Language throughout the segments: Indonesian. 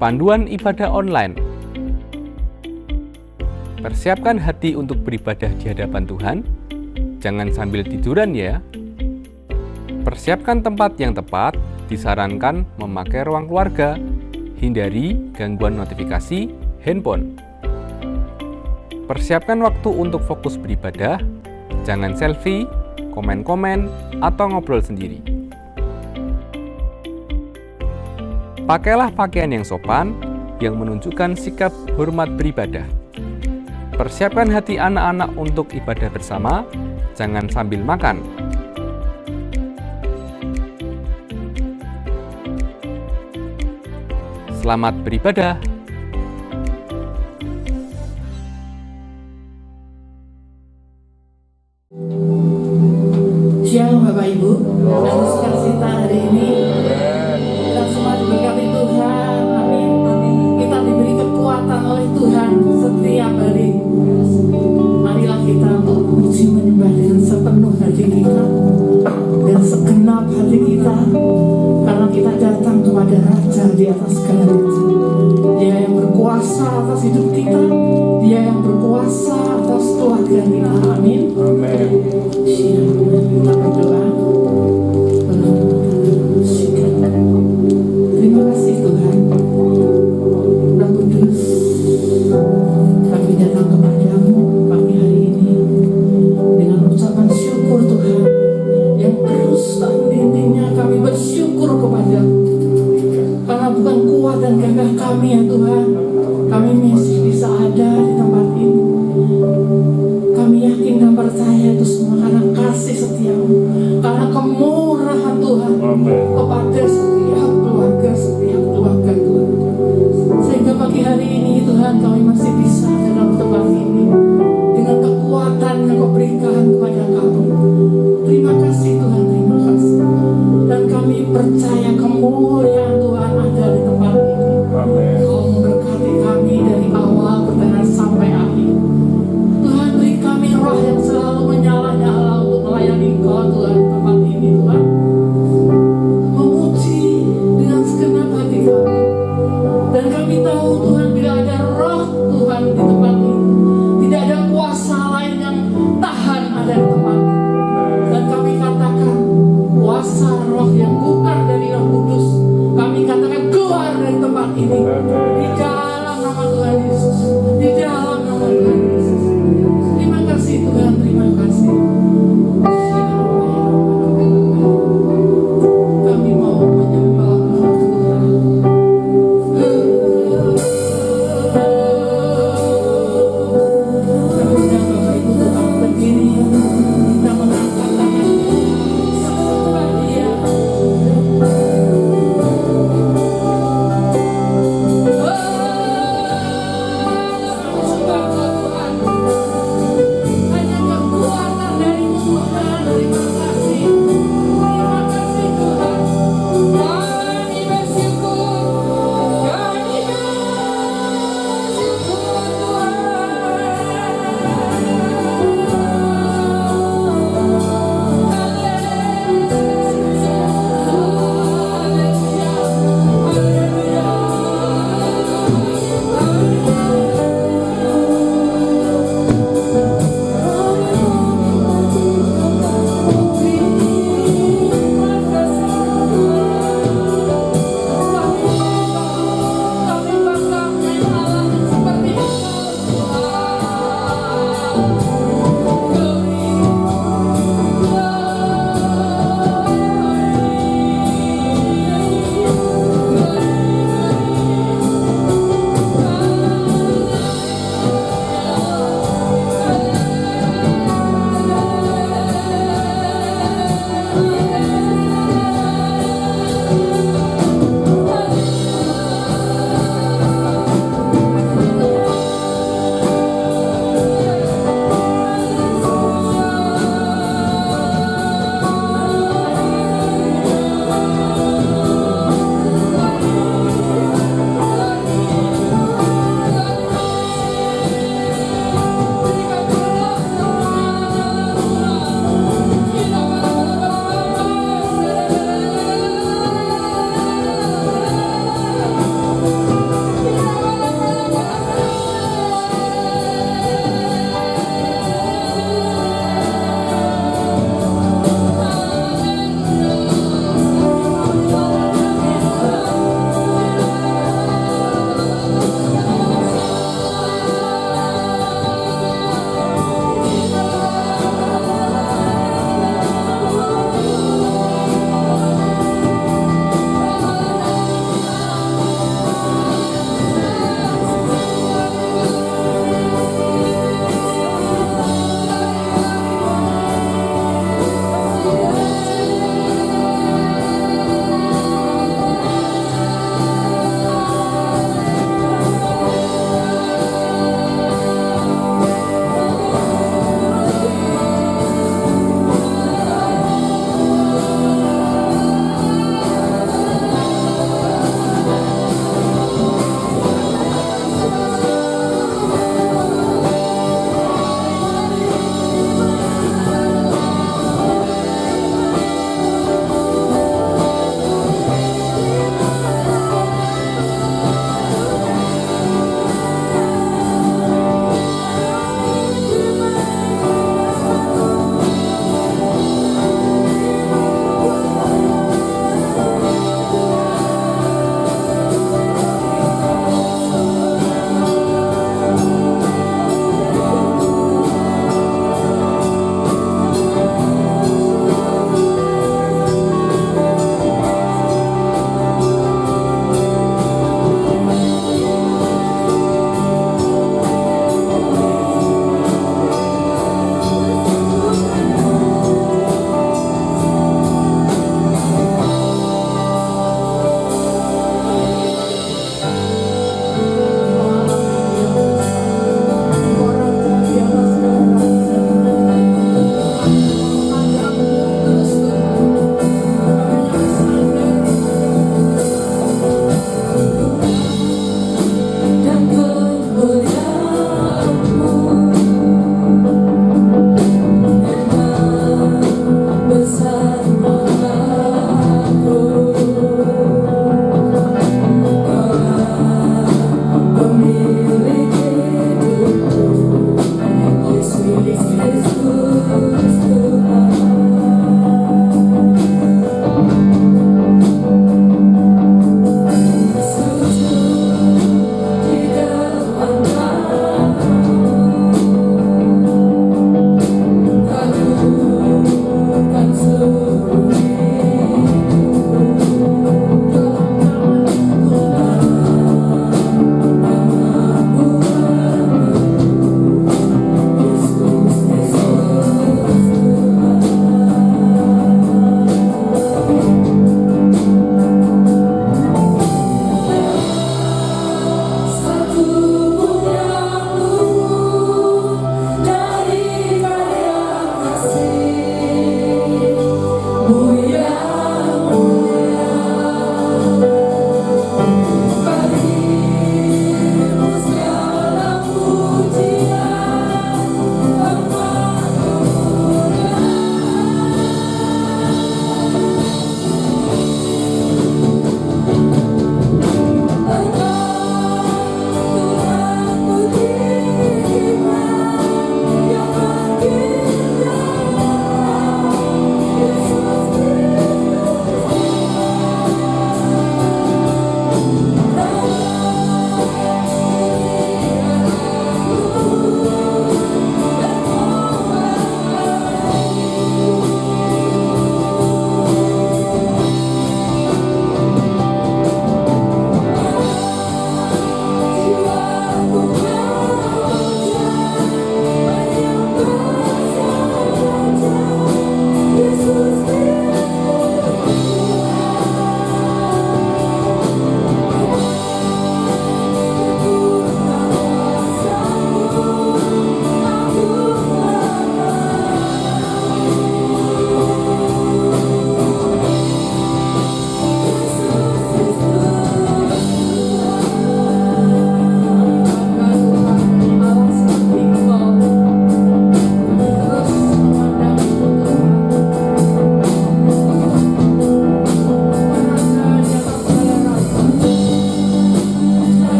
Panduan ibadah online. Persiapkan hati untuk beribadah di hadapan Tuhan. Jangan sambil tiduran ya. Persiapkan tempat yang tepat. Disarankan memakai ruang keluarga. Hindari gangguan notifikasi handphone. Persiapkan waktu untuk fokus beribadah. Jangan selfie, komen-komen, atau ngobrol sendiri. Pakailah pakaian yang sopan, yang menunjukkan sikap hormat beribadah. Persiapkan hati anak-anak untuk ibadah bersama, jangan sambil makan. Selamat beribadah. Shalom Bapak Ibu, dan sukacita hari ini kita semua diberkati Tuhan, amin. Kita diberi kekuatan oleh Tuhan setiap hari. Marilah kita untuk memuji menyembah dengan sepenuh hati kita dan segenap hati kita, karena kita datang kepada Raja di atas segala raja. Dia yang berkuasa atas hidup kita, Dia yang berkuasa atas keluarga kita, amin. Kita berdoa. Terima kasih Tuhan, Roh Kudus, kami datang kepadamu pagi hari ini dengan ucapan syukur Tuhan, yang terus tak henti-hentinya kami bersyukur kepadamu, karena bukan kuat dan gagah kami ya Tuhan, kami masih bisa ada di tempat ini. Kami yakin dan percaya itu semua karena kasih setiamu, karena kemurahan Tuhan kepada setiap keluarga Tuhan. Sehingga pagi hari ini Tuhan, kami masih bisa dalam tempat ini dengan kekuatan yang Kau berikan kepada kami. Terima kasih Tuhan, terima kasih. Dan kami percaya kemuliaan Tuhan ada di tempat ini. Kau memberkati kami dari awal pertengahan sampai akhir. Tuhan, beri kami roh yang selalu menyala-nyala untuk melayani Kau Tuhan di tempat ini Tuhan. Memuji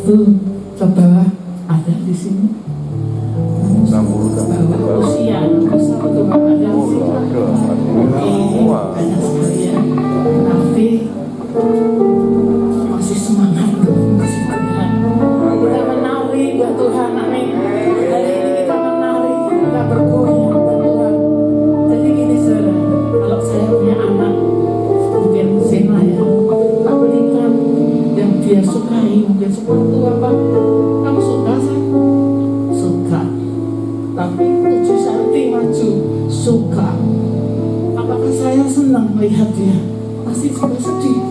itu ke bawah ada di sini. Bawah usia 61 ke bawah ada di sini. Banyak sekali ya. Tapi masih semangat, masih Tuhan. Kita menari buat Tuhan, amin. Hari ini kita menari, kita bergoyang buat Tuhan. Jadi gini saudara, kalau saya punya anak, mungkin Sena ya, tak belikan yang dia sukai, mungkin sepatu apa, kamu suka sih? Suka. Tapi 7 cm maju, suka. Apakah saya senang melihat dia? Pasti juga sedih.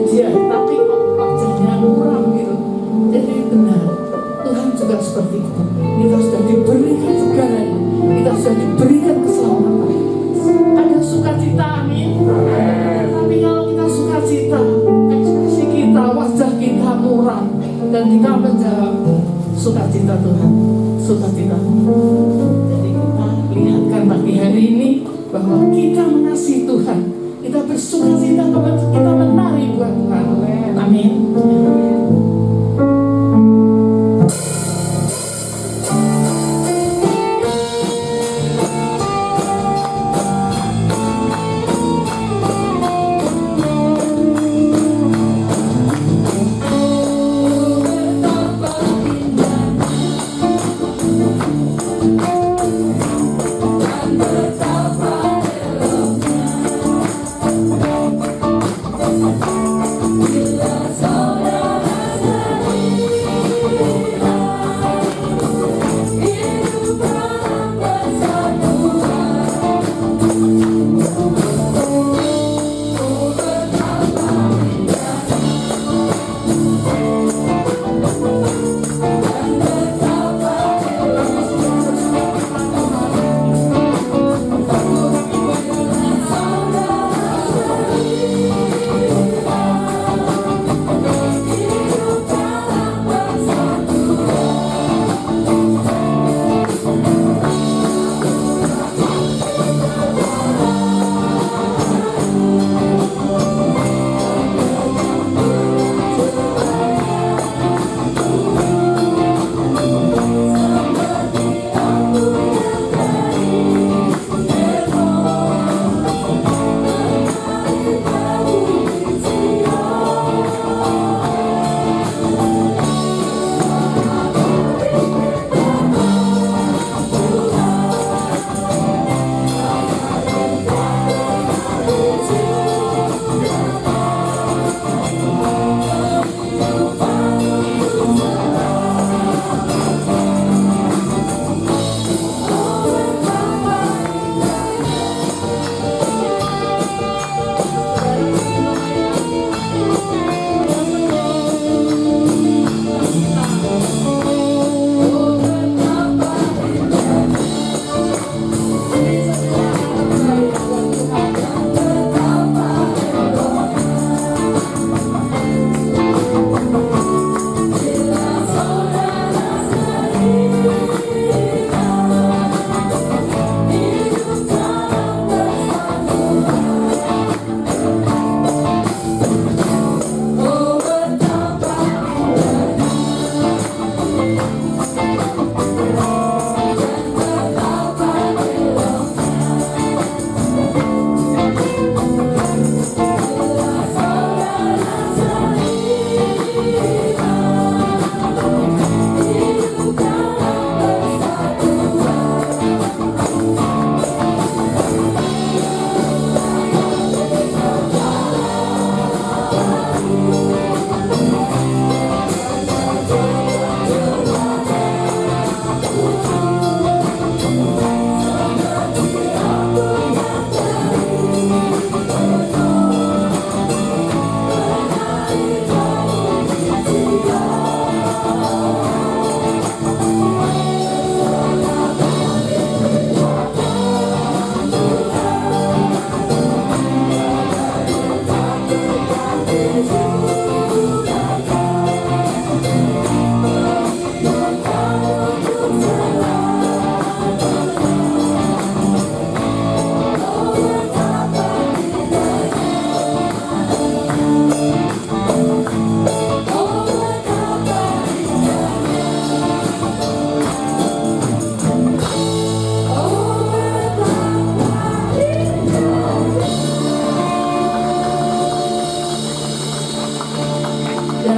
Dia, tapi kok wajahnya muram gitu. Jadi benar, Tuhan juga seperti itu. Kita sudah diberikan segalanya, kita sudah diberikan keselamatan. Ada sukacita, amin. Tapi kalau kita sukacita, ekspresi kita, wajah kita muram, dan kita menjawab sukacita Tuhan, sukacita. Jadi kita lihatkan pagi hari ini bahwa kita mengasihi Tuhan. Kita bersukacita, kita menari buat Tuhan. Amin.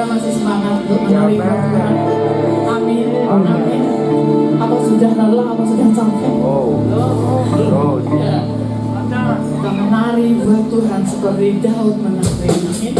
masih semangat untuk menerima Tuhan. Amin. Amin. Apa sudah lelah? Apa sudah capek? Ya. Kita menari buat Tuhan seperti Daud menari. Amin.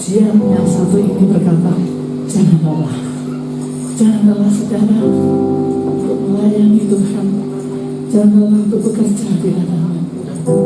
Pujian yang satu ini berkata, jangan lelah. Jangan lelah saudara untuk melayani Tuhan. Jangan lelah untuk bekerja di hadapan Tuhan. Aku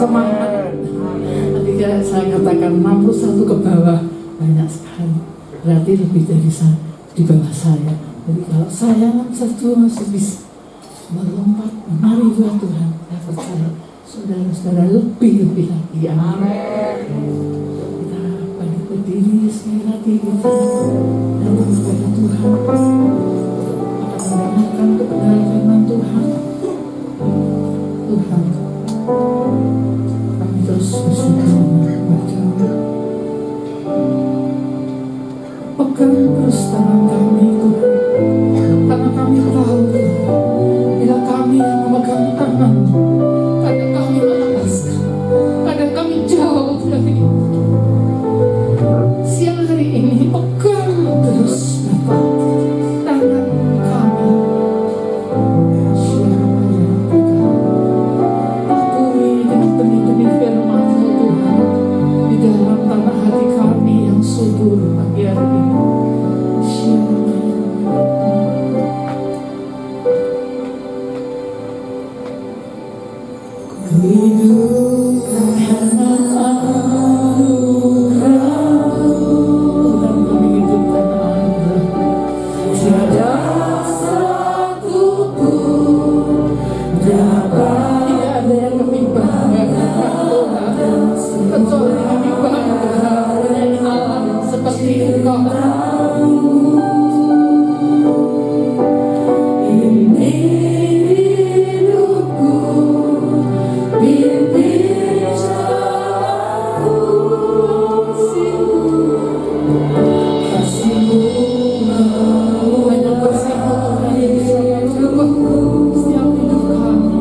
semangat. Tadi saya katakan 61 ke bawah banyak sekali, berarti lebih dari saya, di bawah saya. Jadi kalau saya 61 masih bisa melompat, mari buat Tuhan. Saya percaya saudara-saudara lebih lagi. Amin. Kita balik berdiri sekali lagi kita dalam kepada Tuhan. Kita mendengarkan kebenaran firman Tuhan. Tuhan, kami terus bersyukur kepada-Mu. Pegang terus tangan kami Tuhan, karena kami tahu bila kami yang memegang tangan, kadang kami melepaskan, kadang kami jauh dari siang hari ini. Pegang terus Bapa tangan kami. Siapa yang pegang? Taburi dengan benih-benih firman-Mu Tuhan di dalam tanah hati kami yang subur pagi hari ini. Siapa hidup karena anugerah-Mu. Tuhan, kami hidup karena anugerah-Mu. Tiada satu pun dapat, tidak ada yang kami banggakan Tuhan, kecuali kami bangga menjadi Allah seperti Engkau. Ini hidupku, mimpi jalanku, kasih-Mu hanya kasih-Mu Tuhan yang bisa menjubahku setiap hidup kami.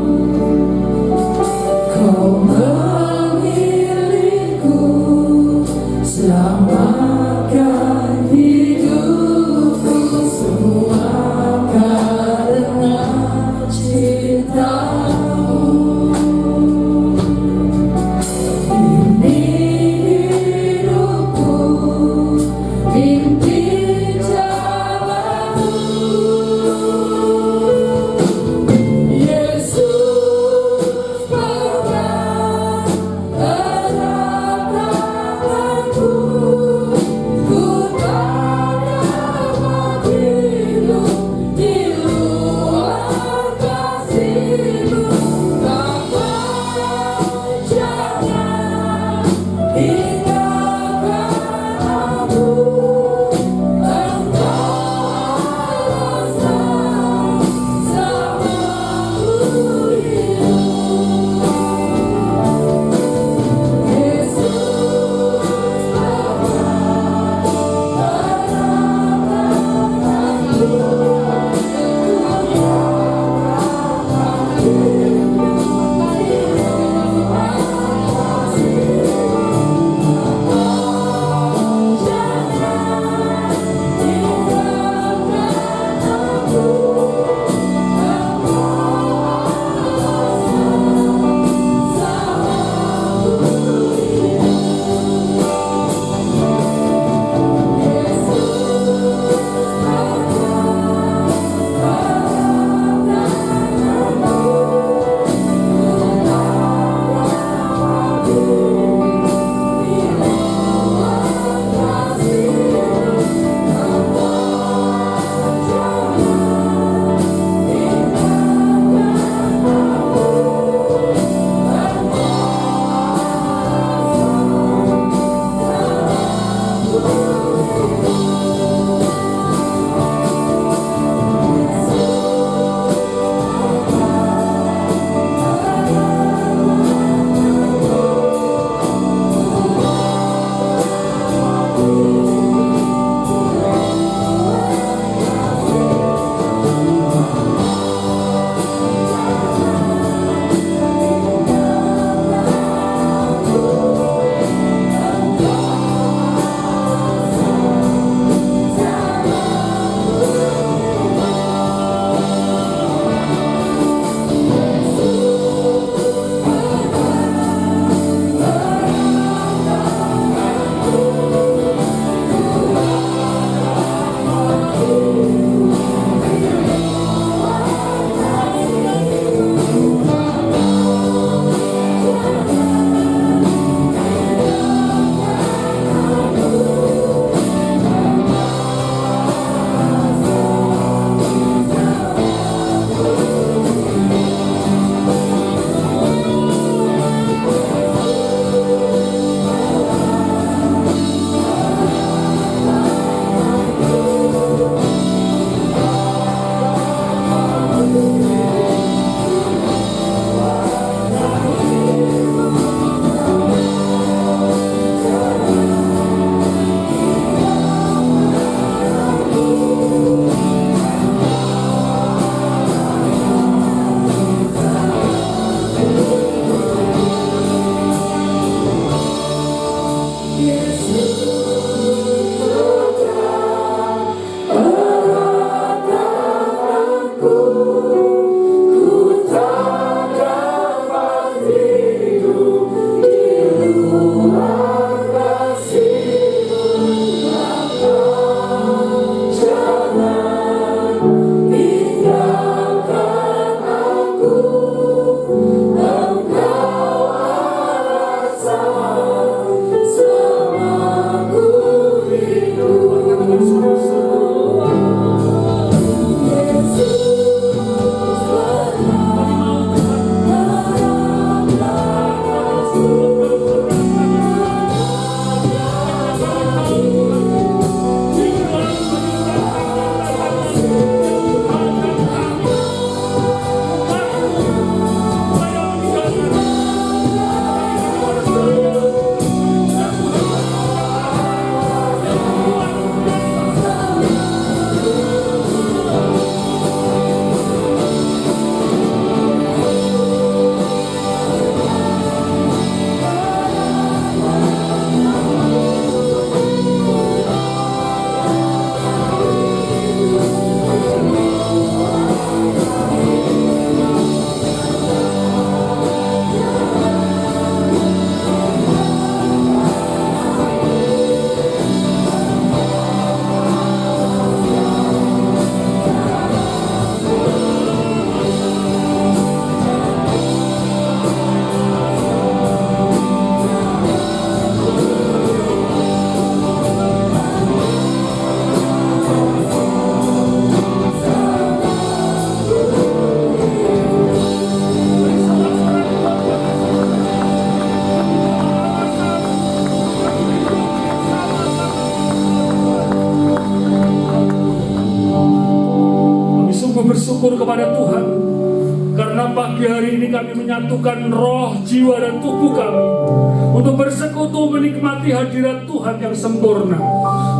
Kau memilihku, selamatkan hidupku, semua karena cinta-Mu. Ini hidupku, mimpi jalanku. Yesus, pegang erat tanganku, ku tak dapat hidup di luar kasih-Mu. kepada Tuhan, karena pagi hari ini kami menyatukan roh, jiwa, dan tubuh kami untuk bersekutu menikmati hadirat Tuhan yang sempurna.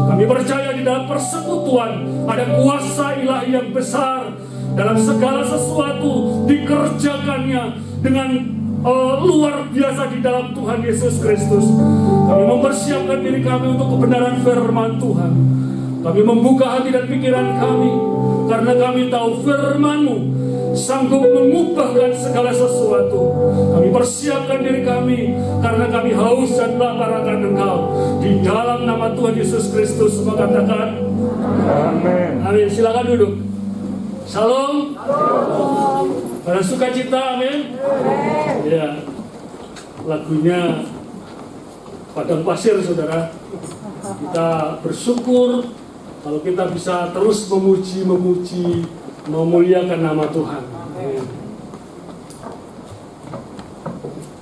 Kami percaya di dalam persekutuan ada kuasa ilahi yang besar dalam segala sesuatu dikerjakannya dengan luar biasa di dalam Tuhan Yesus Kristus. Kami mempersiapkan diri kami untuk kebenaran firman Tuhan. Kami membuka hati dan pikiran kami, karena kami tahu firman-Mu sanggup mengubahkan segala sesuatu. Kami persiapkan diri kami, karena kami haus dan lapar akan Engkau. Di dalam nama Tuhan Yesus Kristus semua katakan amin. Amin. Silakan duduk. Salam. Pada sukacita, amin. Ya, lagunya Padang Pasir, saudara. Kita bersyukur kalau kita bisa terus memuji, memuliakan nama Tuhan.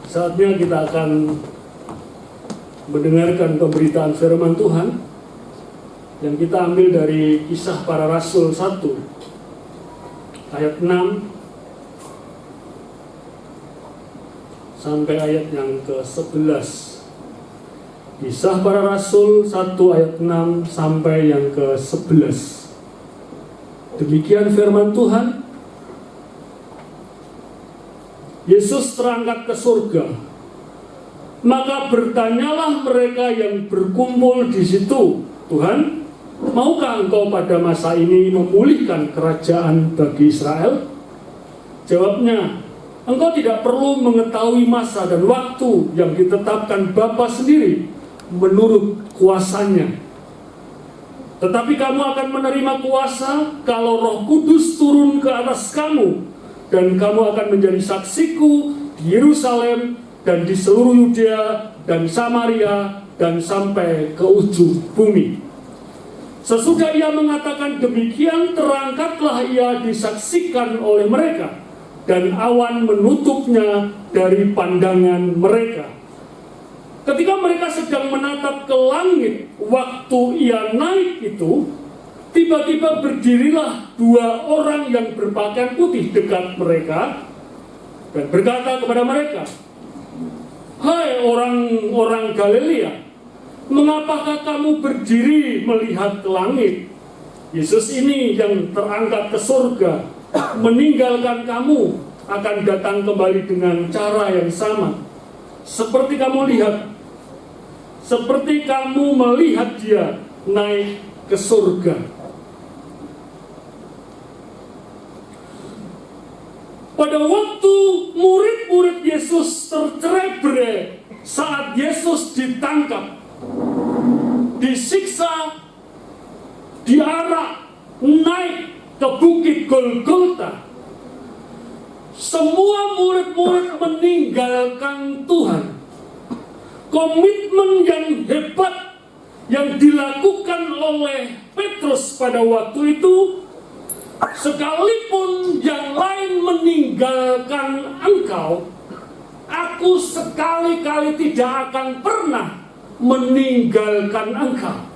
Saatnya kita akan mendengarkan pemberitaan firman Tuhan yang kita ambil dari Kisah Para Rasul 1 ayat 6 sampai ayat yang ke-11. Kisah Para Rasul 1 ayat 6 sampai yang ke-11. Demikian firman Tuhan. Yesus terangkat ke surga. Maka bertanyalah mereka yang berkumpul di situ, Tuhan, maukah Engkau pada masa ini memulihkan kerajaan bagi Israel? Jawabnya, Engkau tidak perlu mengetahui masa dan waktu yang ditetapkan Bapa sendiri menurut kuasanya. Tetapi kamu akan menerima kuasa kalau Roh Kudus turun ke atas kamu, dan kamu akan menjadi saksiku di Yerusalem dan di seluruh Yudea dan Samaria dan sampai ke ujung bumi. Sesudah ia mengatakan demikian, terangkatlah ia disaksikan oleh mereka, dan awan menutupnya dari pandangan mereka. Ketika mereka sedang menatap ke langit, waktu ia naik itu, tiba-tiba berdirilah dua orang yang berpakaian putih dekat mereka dan berkata kepada mereka, "Hai orang-orang Galilea, mengapakah kamu berdiri melihat ke langit? Yesus ini yang terangkat ke surga, meninggalkan kamu, akan datang kembali dengan cara yang sama. Seperti kamu lihat, seperti kamu melihat dia naik ke surga." Pada waktu murid-murid Yesus tercerai-berai saat Yesus ditangkap, disiksa, diarak, naik ke bukit Golgota, semua murid-murid meninggalkan Tuhan. Komitmen yang hebat yang dilakukan oleh Petrus pada waktu itu, sekalipun yang lain meninggalkan engkau, aku sekali-kali tidak akan pernah meninggalkan engkau.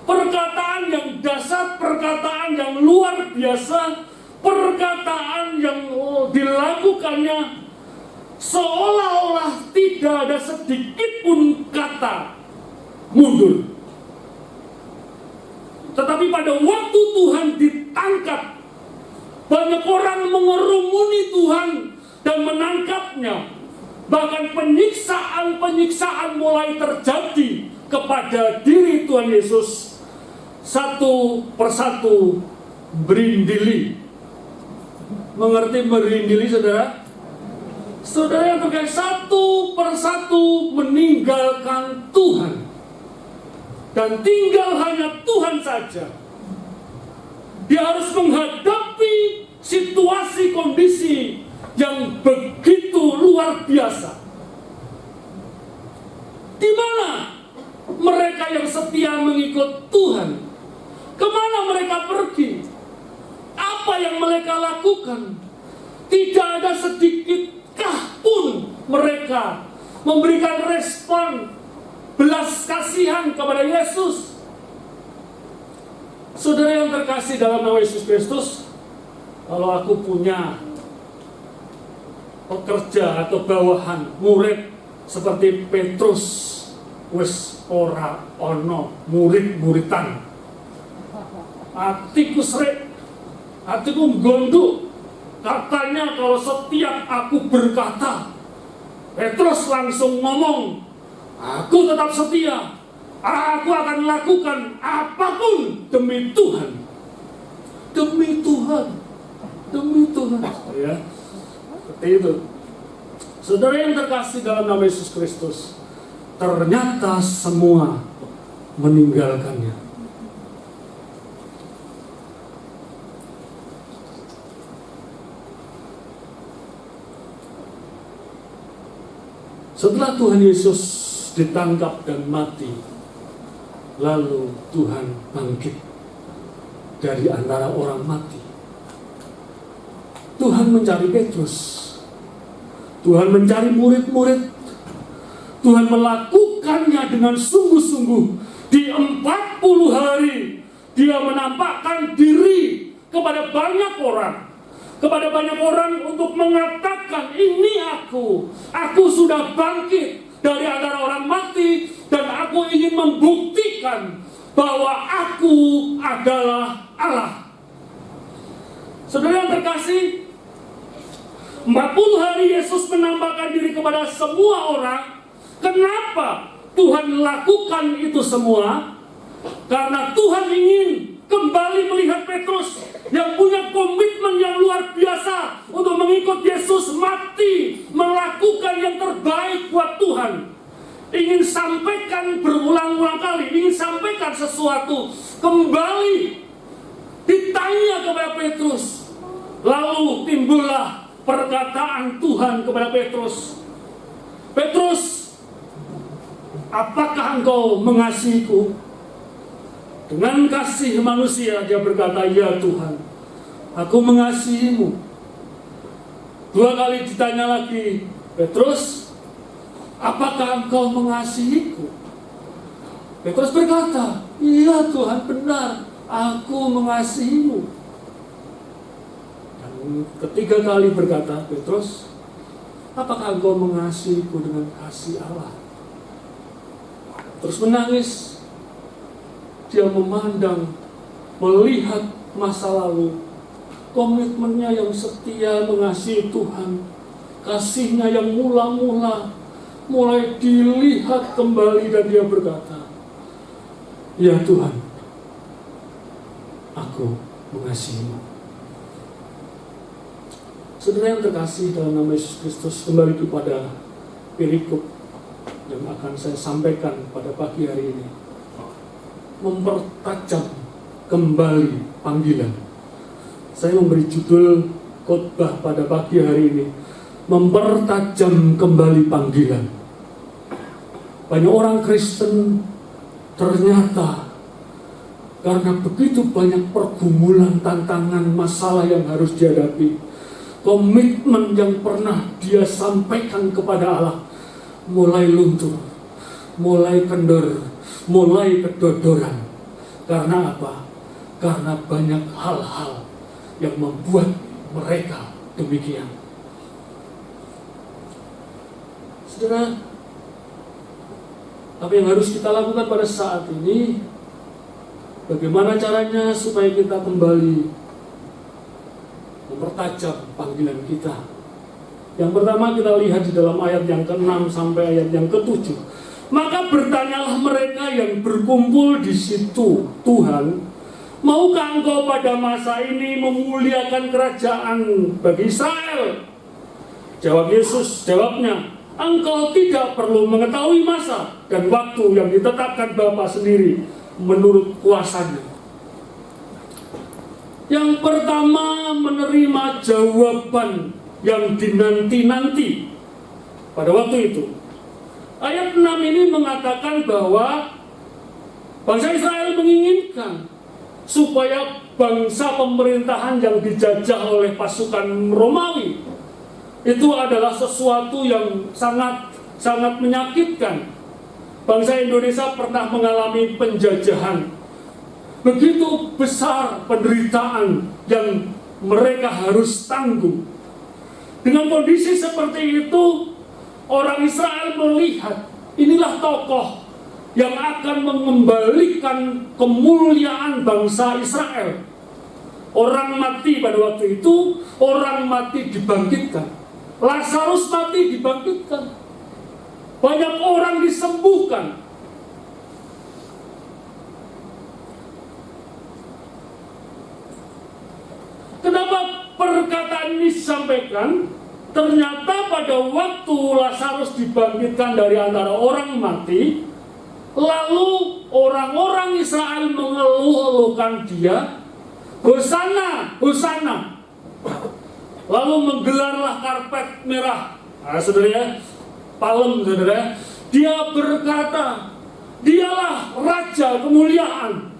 Perkataan yang dasar, perkataan yang luar biasa, perkataan yang dilakukannya seolah-olah tidak ada sedikit pun kata mundur. Tetapi pada waktu Tuhan ditangkap, banyak orang mengerumuni Tuhan dan menangkapnya. Bahkan penyiksaan mulai terjadi kepada diri Tuhan Yesus. Satu persatu berindili. Mengerti berindili, saudara? Saudara yang terkait, satu persatu meninggalkan Tuhan dan tinggal hanya Tuhan saja. Dia harus menghadapi situasi kondisi yang begitu luar biasa. Di mana mereka yang setia mengikut Tuhan? Kemana mereka pergi? Apa yang mereka lakukan? Tidak ada sedikitkah pun mereka memberikan respon belas kasihan kepada Yesus. Saudara yang terkasih dalam nama Yesus Kristus, kalau aku punya pekerja atau bawahan murid seperti Petrus, wis ora ono murid-muridan. Atiku srek, atiku gondok. Katanya kalau setiap aku berkata, Petrus langsung ngomong, aku tetap setia. Aku akan lakukan apapun demi Tuhan. Demi Tuhan. Demi Tuhan. Ya. Seperti itu. Saudara yang terkasih dalam nama Yesus Kristus, ternyata semua meninggalkannya. Setelah Tuhan Yesus ditangkap dan mati, lalu Tuhan bangkit dari antara orang mati. Tuhan mencari Petrus. Tuhan mencari murid-murid. Tuhan melakukannya dengan sungguh-sungguh. Di 40 hari dia menampakkan diri kepada banyak orang. Kepada banyak orang untuk mengatakan, ini aku sudah bangkit dari antara orang mati, dan aku ingin membuktikan bahwa aku adalah Allah. Saudara yang terkasih, 40 hari Yesus menampakkan diri kepada semua orang. Kenapa Tuhan lakukan itu semua? Karena Tuhan ingin kembali melihat Petrus yang punya komitmen yang luar biasa untuk mengikut Yesus, mati, melakukan yang terbaik buat Tuhan. Ingin sampaikan berulang-ulang kali, ingin sampaikan sesuatu. Kembali ditanya kepada Petrus. Lalu timbullah perkataan Tuhan kepada Petrus. Petrus, apakah engkau mengasihiku? Dengan kasih manusia dia berkata, ya Tuhan, aku mengasihimu. 2 kali ditanya lagi, Petrus, apakah engkau mengasihiku? Petrus berkata, iya Tuhan, benar, aku mengasihimu. Dan ketiga kali berkata Petrus, apakah engkau mengasihiku dengan kasih Allah? Terus menangis. Dia memandang, melihat masa lalu, komitmennya yang setia mengasihi Tuhan, kasihnya yang mula-mula, mulai dilihat kembali, dan dia berkata, ya Tuhan, aku mengasihimu. Saudara yang terkasih dalam nama Yesus Kristus, kembali kepada perikop yang akan saya sampaikan pada pagi hari ini. Mempertajam kembali panggilan. Saya memberi judul khotbah pada pagi hari ini, mempertajam kembali panggilan. Banyak orang Kristen ternyata karena begitu banyak pergumulan, tantangan, masalah yang harus dihadapi, komitmen yang pernah dia sampaikan kepada Allah mulai luntur, mulai kendor, mulai kedodoran. Karena apa? Karena banyak hal-hal yang membuat mereka demikian. Saudara, apa yang harus kita lakukan pada saat ini? Bagaimana caranya supaya kita kembali mempertajam panggilan kita? Yang pertama kita lihat di dalam ayat yang ke-6 sampai ayat yang ke-7. Maka bertanyalah mereka yang berkumpul di situ, Tuhan, maukah engkau pada masa ini memuliakan kerajaan bagi Israel? Jawabnya, engkau tidak perlu mengetahui masa dan waktu yang ditetapkan Bapa sendiri menurut kuasanya. Yang pertama, menerima jawaban yang dinanti-nanti pada waktu itu. Ayat 6 ini mengatakan bahwa bangsa Israel menginginkan supaya bangsa pemerintahan yang dijajah oleh pasukan Romawi itu adalah sesuatu yang sangat menyakitkan. Bangsa Indonesia pernah mengalami penjajahan. Begitu besar penderitaan yang mereka harus tanggung. Dengan kondisi seperti itu, orang Israel melihat inilah tokoh yang akan mengembalikan kemuliaan bangsa Israel. Orang mati pada waktu itu, orang mati dibangkitkan. Lazarus mati dibangkitkan. Banyak orang disembuhkan. Kenapa perkataan ini disampaikan? Ternyata pada waktu Lazarus dibangkitkan dari antara orang mati, lalu orang-orang Israel mengeluh-elukan dia, Hosana, Hosana. Lalu menggelarlah karpet merah. Nah, saudara ya, palem saudara. Dia berkata, dialah Raja kemuliaan.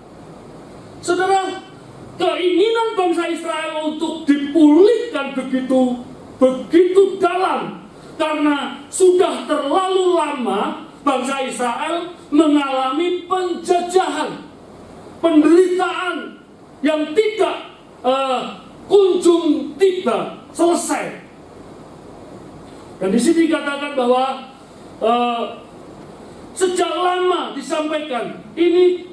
Saudara, keinginan bangsa Israel untuk dipulihkan begitu dalam, karena sudah terlalu lama bangsa Israel mengalami penjajahan, penderitaan yang tidak kunjung tiba selesai. Dan di sini dikatakan bahwa sejak lama disampaikan ini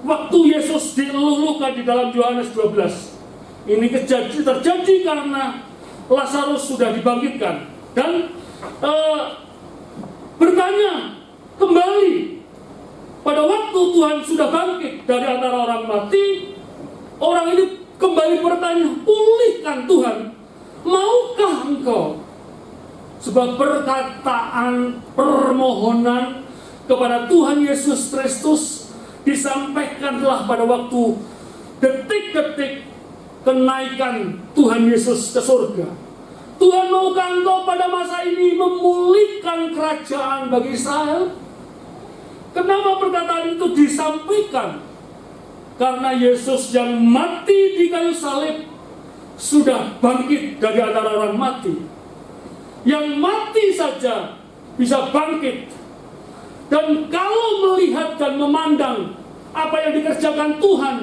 waktu Yesus diluluhkan di dalam Yohanes 12. Ini terjadi karena Lazarus sudah dibangkitkan dan bertanya kembali. Pada waktu Tuhan sudah bangkit dari antara orang mati, orang ini kembali bertanya, pulihkan Tuhan, maukah engkau? Sebuah perkataan permohonan kepada Tuhan Yesus Kristus disampaikanlah pada waktu detik-detik kenaikan Tuhan Yesus ke surga. Tuhan, maukah engkau pada masa ini memulihkan kerajaan bagi Israel? Kenapa perkataan itu disampaikan? Karena Yesus yang mati di kayu salib sudah bangkit dari antara orang mati. Yang mati saja bisa bangkit. Dan kalau melihat dan memandang apa yang dikerjakan Tuhan,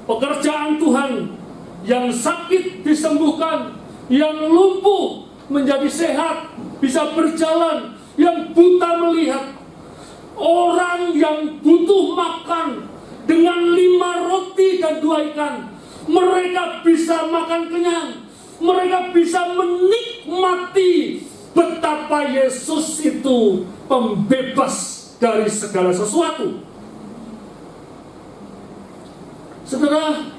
pekerjaan Tuhan, yang sakit disembuhkan, yang lumpuh menjadi sehat, bisa berjalan, yang buta melihat, orang yang butuh makan dengan 5 roti dan 2 ikan, mereka bisa makan kenyang, mereka bisa menikmati betapa Yesus itu pembebas dari segala sesuatu. Saudara,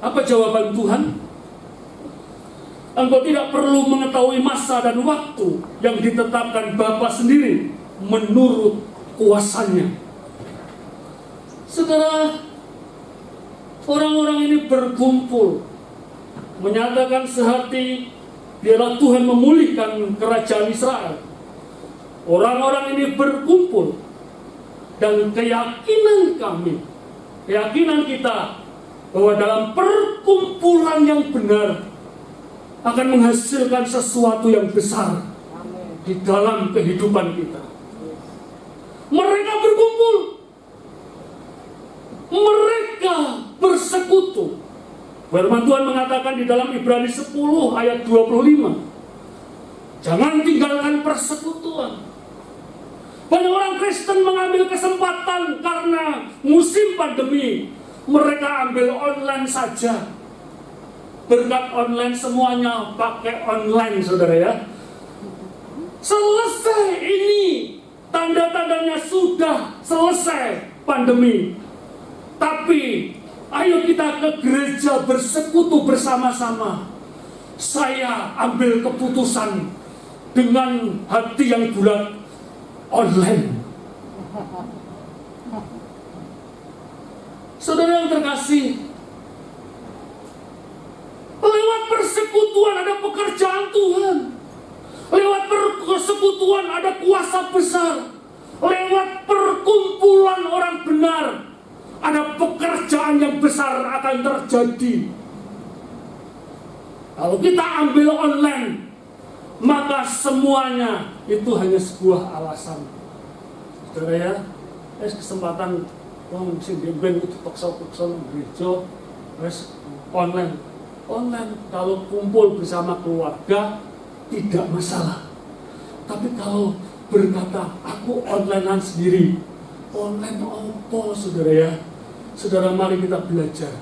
apa jawaban Tuhan? Engkau tidak perlu mengetahui masa dan waktu yang ditetapkan Bapa sendiri menurut kuasanya. Saudara, orang-orang ini berkumpul menyatakan sehati, biarlah Tuhan memulihkan kerajaan Israel. Orang-orang ini berkumpul dan keyakinan kami, keyakinan kita bahwa dalam perkumpulan yang benar akan menghasilkan sesuatu yang besar di dalam kehidupan kita. Mereka berkumpul, mereka bersekutu. Firman Tuhan mengatakan di dalam Ibrani 10 ayat 25, jangan tinggalkan persekutuan. Banyak orang Kristen mengambil kesempatan karena musim pandemi, mereka ambil online saja. Berkat online semuanya pakai online, saudara ya. Selesai ini, tanda-tandanya sudah selesai pandemi. Tapi ayo kita ke gereja bersekutu bersama-sama. Saya ambil keputusan dengan hati yang bulat, online. Saudara yang terkasih, lewat persekutuan ada pekerjaan Tuhan. Lewat persekutuan ada kuasa besar. Lewat perkumpulan orang benar ada pekerjaan yang besar akan terjadi. Kalau kita ambil online, maka semuanya itu hanya sebuah alasan. Saudara ya, kesempatan Wong sing bimbing itu paksa-paksa nang gereja wis online. Kalau kumpul bersama keluarga tidak masalah. Tapi kalau berkata aku onlinean sendiri, online apa saudara ya? Saudara, mari kita belajar.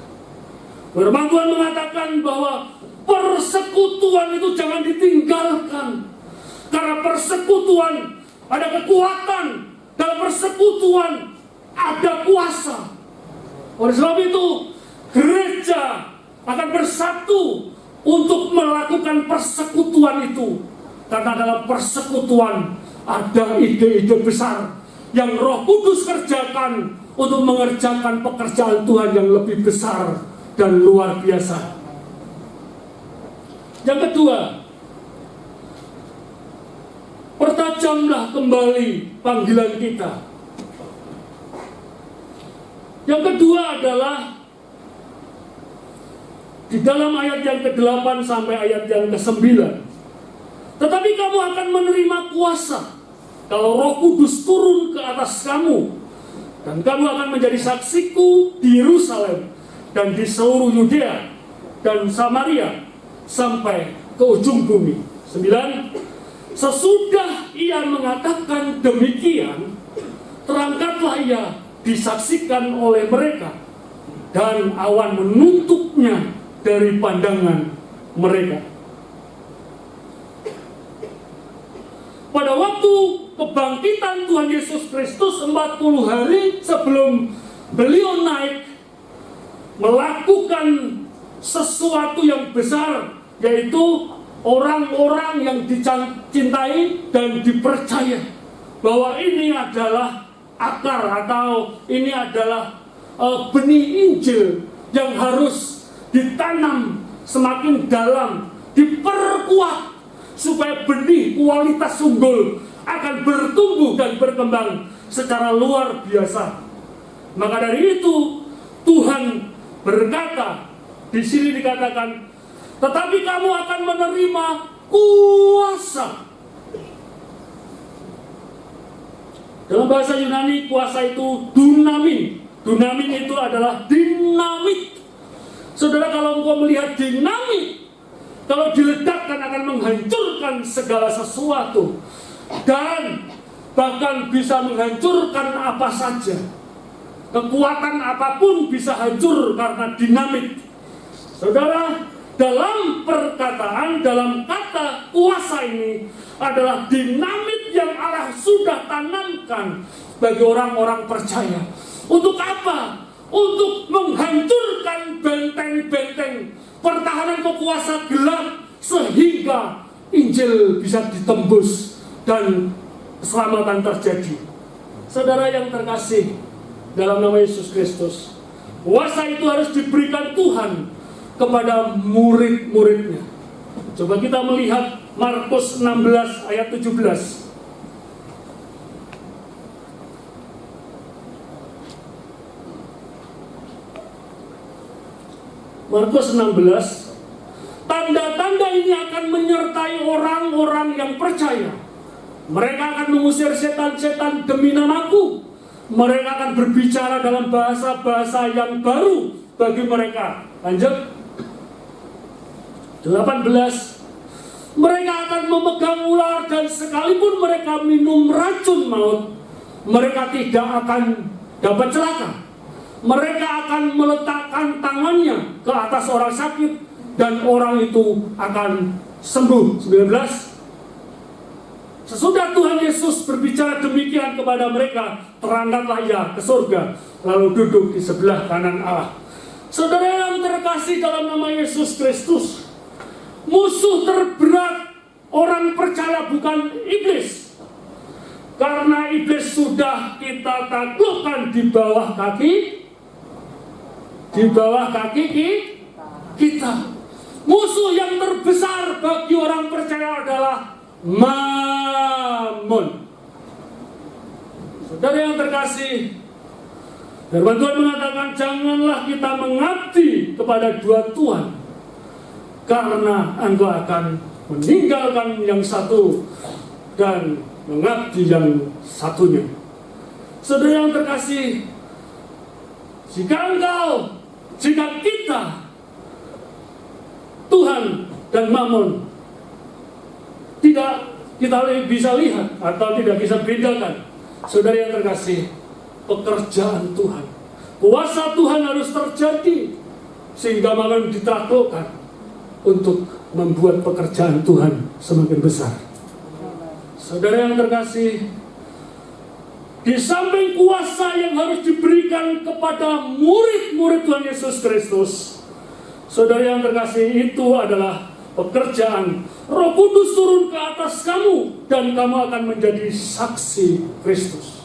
Firman Tuhan mengatakan bahwa persekutuan itu jangan ditinggalkan. Karena persekutuan ada kekuatan, dalam persekutuan ada kuasa. Oleh sebab itu, gereja akan bersatu untuk melakukan persekutuan itu. Karena dalam persekutuan ada ide-ide besar yang Roh Kudus kerjakan untuk mengerjakan pekerjaan Tuhan yang lebih besar dan luar biasa. Yang kedua, pertajamlah kembali panggilan kita. Yang kedua adalah di dalam ayat yang ke-8 sampai ayat yang ke-9. Tetapi kamu akan menerima kuasa kalau Roh Kudus turun ke atas kamu, dan kamu akan menjadi saksiku di Yerusalem dan di seluruh Yudea dan Samaria sampai ke ujung bumi. 9. Sesudah ia mengatakan demikian, terangkatlah ia disaksikan oleh mereka, dan awan menutupnya dari pandangan mereka. Pada waktu kebangkitan Tuhan Yesus Kristus 40 hari sebelum beliau naik melakukan sesuatu yang besar, yaitu orang-orang yang dicintai dan dipercaya bahwa ini adalah akar atau ini adalah benih Injil yang harus ditanam semakin dalam, diperkuat supaya benih kualitas unggul akan bertumbuh dan berkembang secara luar biasa. Maka dari itu Tuhan berkata, di sini dikatakan, tetapi kamu akan menerima kuasa. Dalam bahasa Yunani, kuasa itu dunamin. Dunamin itu adalah dinamit. Saudara, kalau engkau melihat dinamit, kalau diledakkan akan menghancurkan segala sesuatu, dan bahkan bisa menghancurkan apa saja. Kekuatan apapun bisa hancur karena dinamit. Saudara, dalam perkataan, dalam kata kuasa ini adalah dinamit yang Allah sudah tanamkan bagi orang-orang percaya. Untuk apa? Untuk menghancurkan benteng-benteng pertahanan kekuasaan gelap, sehingga Injil bisa ditembus dan keselamatan terjadi. Saudara yang terkasih dalam nama Yesus Kristus, kuasa itu harus diberikan Tuhan kepada murid-muridnya. Coba kita melihat Markus 16 ayat 17. Markus 16, tanda-tanda ini akan menyertai orang-orang yang percaya. Mereka akan mengusir setan-setan demi namaku. Mereka akan berbicara dalam bahasa-bahasa yang baru bagi mereka. Lanjut. 18. Mereka akan memegang ular, dan sekalipun mereka minum racun maut, mereka tidak akan dapat celaka. Mereka akan meletakkan tangannya ke atas orang sakit, dan orang itu akan sembuh. 19. Sesudah Tuhan Yesus berbicara demikian kepada mereka, terangkatlah ia ke surga, lalu duduk di sebelah kanan Allah. Saudara yang terkasih dalam nama Yesus Kristus, musuh terberat orang percaya bukan iblis. Karena iblis sudah kita taklukkan di bawah kaki kita. Musuh yang terbesar bagi orang percaya adalah Mammon. Saudara yang terkasih, firman Tuhan mengatakan, janganlah kita mengabdi kepada dua Tuhan, karena engkau akan meninggalkan yang satu dan mengabdi yang satunya. Saudara yang terkasih, Jika kita, Tuhan dan Mammon tidak kita bisa lihat atau tidak bisa bedakan, saudara yang terkasih, pekerjaan Tuhan, kuasa Tuhan harus terjadi sehingga Mammon ditaklukkan untuk membuat pekerjaan Tuhan semakin besar. Saudara yang terkasih, di samping kuasa yang harus diberikan kepada murid-murid Tuhan Yesus Kristus, saudara yang terkasih, itu adalah pekerjaan Roh Kudus turun ke atas kamu dan kamu akan menjadi saksi Kristus.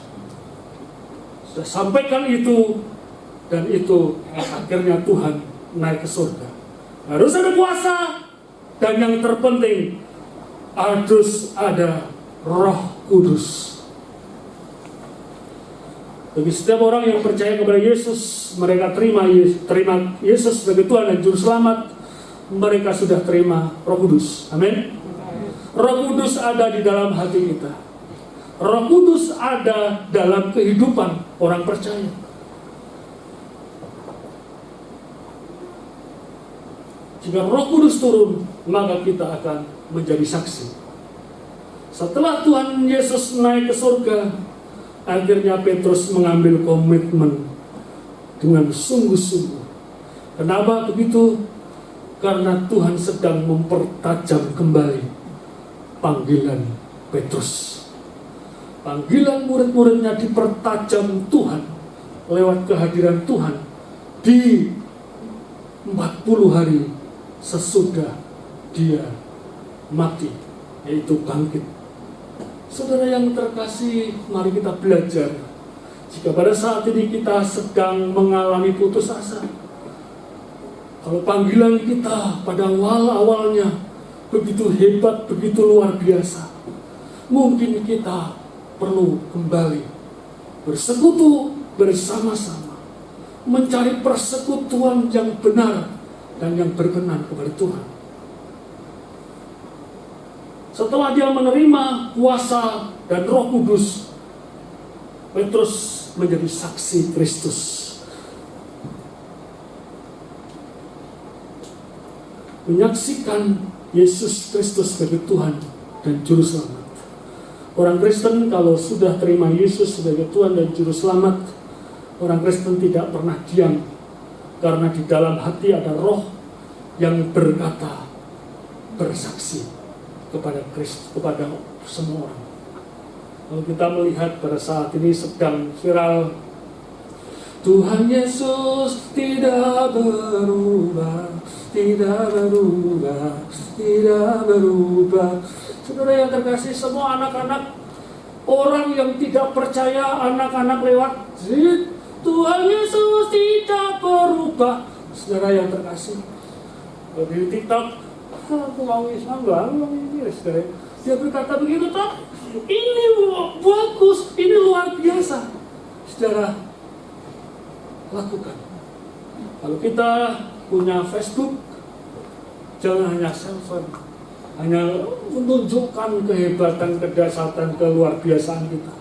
Sudah sampaikan itu, dan itu akhirnya Tuhan naik ke surga. Harus ada kuasa, dan yang terpenting harus ada Roh Kudus. Bagi setiap orang yang percaya kepada Yesus, mereka terima Yesus sebagai Tuhan dan Juru Selamat, mereka sudah terima Roh Kudus. Amin. Roh Kudus ada di dalam hati kita. Roh Kudus ada dalam kehidupan orang percaya. Jika Roh Kudus turun, maka kita akan menjadi saksi. Setelah Tuhan Yesus naik ke surga, akhirnya Petrus mengambil komitmen dengan sungguh-sungguh. Kenapa begitu? Karena Tuhan sedang mempertajam kembali panggilan Petrus. Panggilan murid-muridnya dipertajam Tuhan lewat kehadiran Tuhan di 40 hari sesudah dia mati, yaitu bangkit. Saudara yang terkasih, mari kita belajar. Jika pada saat ini kita sedang mengalami putus asa, kalau panggilan kita pada awal-awalnya begitu hebat, begitu luar biasa, mungkin kita perlu kembali bersekutu bersama-sama, mencari persekutuan yang benar dan yang berkenan kepada Tuhan. Setelah dia menerima kuasa dan Roh Kudus, Petrus menjadi saksi Kristus. Menyaksikan Yesus Kristus sebagai Tuhan dan Juru Selamat. Orang Kristen kalau sudah terima Yesus sebagai Tuhan dan Juru Selamat, orang Kristen tidak pernah diam, karena di dalam hati ada roh yang berkata, bersaksi kepada Kristus, kepada semua orang. Kalau kita melihat pada saat ini sedang viral, Tuhan Yesus tidak berubah, tidak berubah, tidak berubah. Saudara yang terkasih, semua anak-anak, orang yang tidak percaya, anak-anak lewat Tuhan Yesus tidak berubah. Saudara yang terkasih, di TikTok, aku mau Islam banget ini, saudara. Dia berkata begitu, toh, ini bagus, ini luar biasa. Saudara, lakukan. Kalau kita punya Facebook, jangan hanya selfie, hanya menunjukkan kehebatan, kedahsyatan, keluar biasaan kita.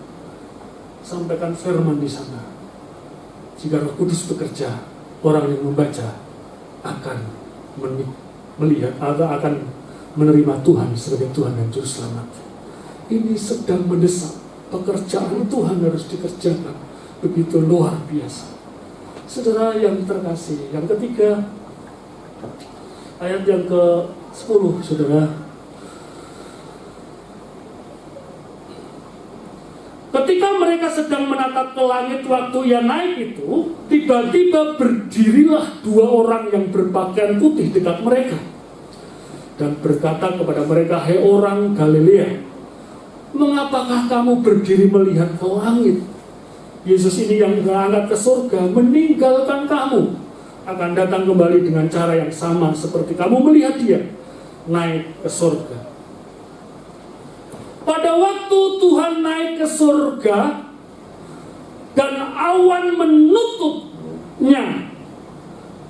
Sampaikan firman di sana. Jika Roh Kudus bekerja, orang yang membaca akan melihat atau akan menerima Tuhan sebagai Tuhan dan Juru Selamat. Ini sedang mendesak. Pekerjaan Tuhan harus dikerjakan begitu luar biasa. Saudara yang terkasih, yang ketiga, ayat yang ke-10, saudara. Ketika mereka sedang menatap ke langit waktu ia naik itu, tiba-tiba berdirilah dua orang yang berpakaian putih dekat mereka dan berkata kepada mereka, "Hai orang Galilea, mengapakah kamu berdiri melihat ke langit? Yesus ini yang berangkat ke surga meninggalkan kamu, akan datang kembali dengan cara yang sama seperti kamu melihat dia naik ke surga." Pada waktu Tuhan naik ke surga dan awan menutupnya,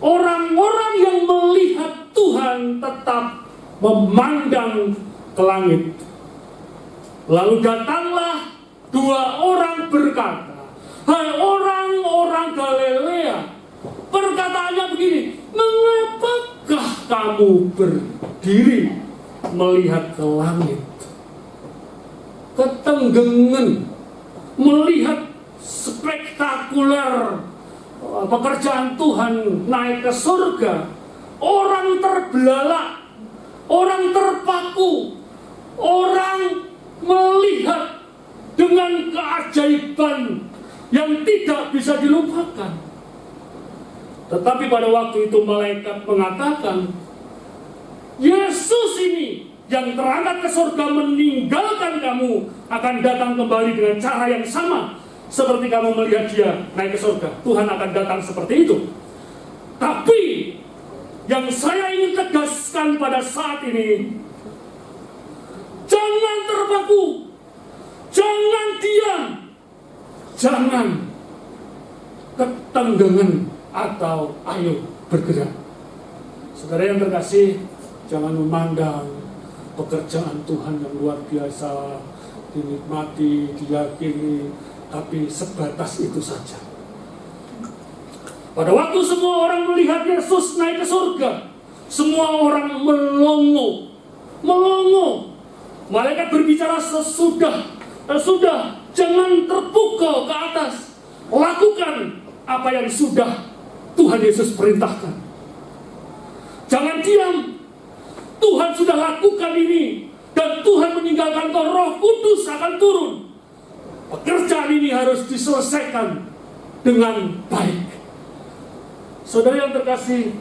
orang-orang yang melihat Tuhan tetap memandang ke langit. Lalu datanglah dua orang berkata, Hai orang-orang Galilea, perkataannya begini, mengapakah kamu berdiri melihat ke langit, ketenggengan, melihat spektakuler pekerjaan Tuhan naik ke surga? Orang terbelalak, orang terpaku, orang melihat dengan keajaiban yang tidak bisa dilupakan. Tetapi pada waktu itu malaikat mengatakan, Yesus ini yang terangkat ke surga meninggalkan kamu akan datang kembali dengan cara yang sama seperti kamu melihat dia naik ke surga. Tuhan akan datang seperti itu. Tapi yang saya ingin tegaskan pada saat ini, jangan terpaku, jangan diam, jangan ketenggengan, atau ayo bergerak. Saudara yang terkasih, jangan memandang pekerjaan Tuhan yang luar biasa, dinikmati, diyakini, tapi sebatas itu saja. Pada waktu semua orang melihat Yesus naik ke surga, semua orang melongo. Malaikat berbicara sudah, jangan terpukul ke atas. Lakukan apa yang sudah Tuhan Yesus perintahkan. Jangan diam. Tuhan sudah lakukan ini, dan Tuhan meninggalkan kau, Roh Kudus akan turun. Pekerjaan ini harus diselesaikan dengan baik. Saudara yang terkasih,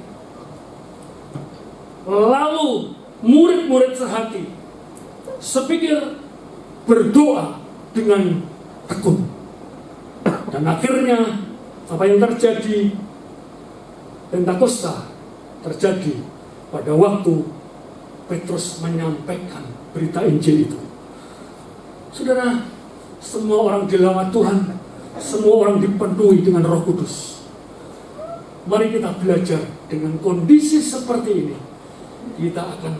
lalu murid-murid sehati sepikir berdoa dengan tekun. Dan akhirnya apa yang terjadi, Pentakosta terjadi pada waktu Petrus menyampaikan berita Injil itu. Saudara, semua orang dilawat Tuhan, semua orang dipenuhi dengan Roh Kudus. Mari kita belajar dengan kondisi seperti ini. Kita akan